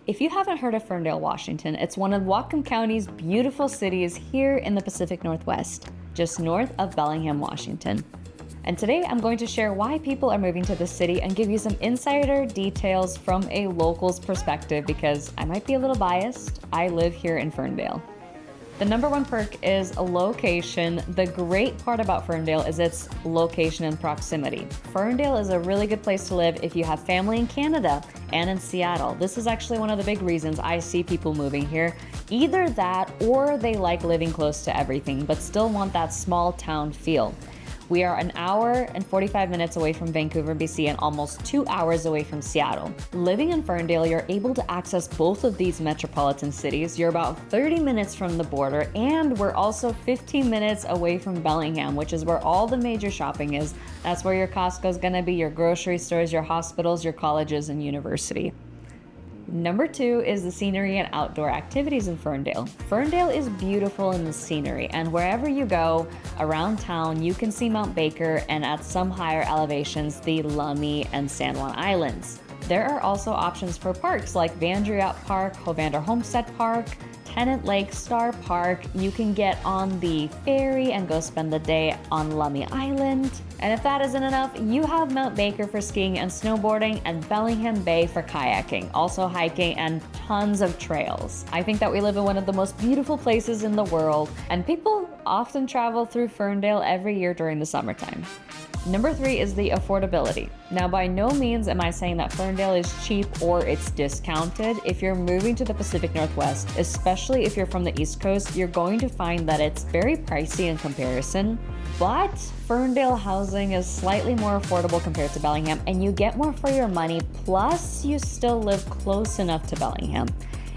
If you haven't heard of Ferndale, Washington, it's one of Whatcom County's beautiful cities here in the Pacific Northwest, just north of Bellingham, Washington. And today I'm going to share why people are moving to the city and give you some insider details from a local's perspective because I might be a little biased. I live here in Ferndale. The number one perk is location. The great part about Ferndale is its location and proximity. Ferndale is a really good place to live if you have family in Canada and in Seattle. This is actually one of the big reasons I see people moving here. Either that or they like living close to everything but still want that small town feel. We are an hour and 45 minutes away from Vancouver, BC, and almost 2 hours away from Seattle. Living in Ferndale, you're able to access both of these metropolitan cities. You're about 30 minutes from the border, and we're also 15 minutes away from Bellingham, which is where all the major shopping is. That's where your Costco is going to be, your grocery stores, your hospitals, your colleges, and university. Number two is the scenery and outdoor activities in Ferndale. Ferndale is beautiful in the scenery, and wherever you go around town, you can see Mount Baker and at some higher elevations, the Lummi and San Juan Islands. There are also options for parks like Vandriat Park, Hovander Homestead Park, Tennant Lake Star Park. You can get on the ferry and go spend the day on Lummi Island. And if that isn't enough, you have Mount Baker for skiing and snowboarding and Bellingham Bay for kayaking, also hiking and tons of trails. I think that we live in one of the most beautiful places in the world, and people often travel through Ferndale every year during the summertime. Number three is the affordability. Now, by no means am I saying that Ferndale is cheap or it's discounted. If you're moving to the Pacific Northwest, especially if you're from the East Coast, you're going to find that it's very pricey in comparison. But Ferndale housing is slightly more affordable compared to Bellingham, and you get more for your money, plus you still live close enough to Bellingham.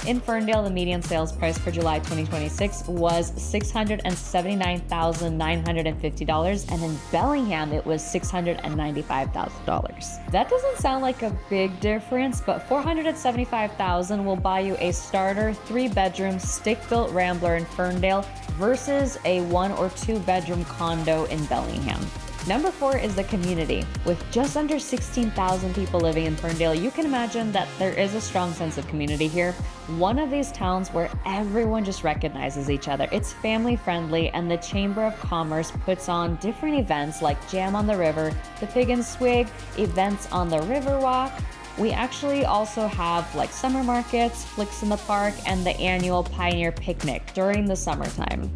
In Ferndale, the median sales price for July 2026 was $679,950, and in Bellingham, it was $695,000. That doesn't sound like a big difference, but $475,000 will buy you a starter 3-bedroom stick-built Rambler in Ferndale versus a 1 or 2 bedroom condo in Bellingham. Number four is the community. With just under 16,000 people living in Ferndale, you can imagine that there is a strong sense of community here. One of these towns where everyone just recognizes each other. It's family friendly, and the Chamber of Commerce puts on different events like Jam on the River, the Pig and Swig, events on the Riverwalk. We actually also have like summer markets, Flicks in the Park, and the annual Pioneer Picnic during the summertime.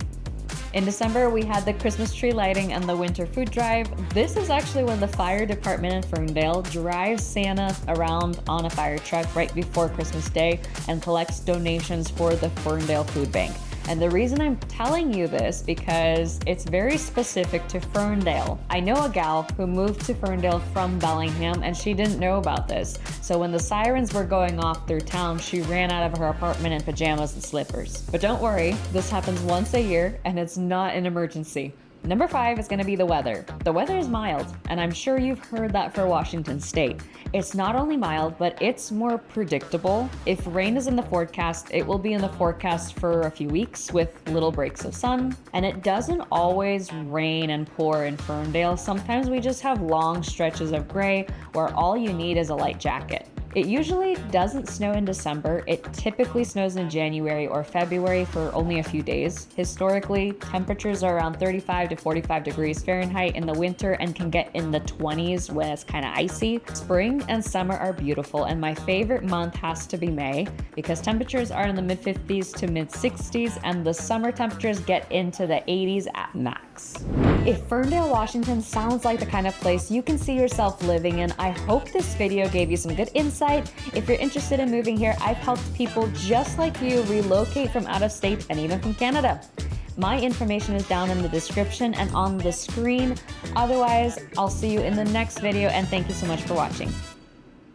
In December, we had the Christmas tree lighting and the winter food drive. This is actually when the fire department in Ferndale drives Santa around on a fire truck right before Christmas Day and collects donations for the Ferndale Food Bank. And the reason I'm telling you this because it's very specific to Ferndale. I know a gal who moved to Ferndale from Bellingham, and she didn't know about this. So when the sirens were going off through town, she ran out of her apartment in pajamas and slippers. But don't worry, this happens once a year and it's not an emergency. Number five is going to be the weather. The weather is mild, and I'm sure you've heard that for Washington State. It's not only mild, but it's more predictable. If rain is in the forecast, it will be in the forecast for a few weeks with little breaks of sun. And it doesn't always rain and pour in Ferndale. Sometimes we just have long stretches of gray where all you need is a light jacket. It usually doesn't snow in December. It typically snows in January or February for only a few days. Historically, temperatures are around 35 to 45 degrees Fahrenheit in the winter and can get in the 20s when it's kind of icy. Spring and summer are beautiful, and my favorite month has to be May because temperatures are in the mid-50s to mid-60s, and the summer temperatures get into the 80s at max. If Ferndale, Washington sounds like the kind of place you can see yourself living in, I hope this video gave you some good insight. If you're interested in moving here, I've helped people just like you relocate from out of state and even from Canada. My information is down in the description and on the screen. Otherwise, I'll see you in the next video, and thank you so much for watching.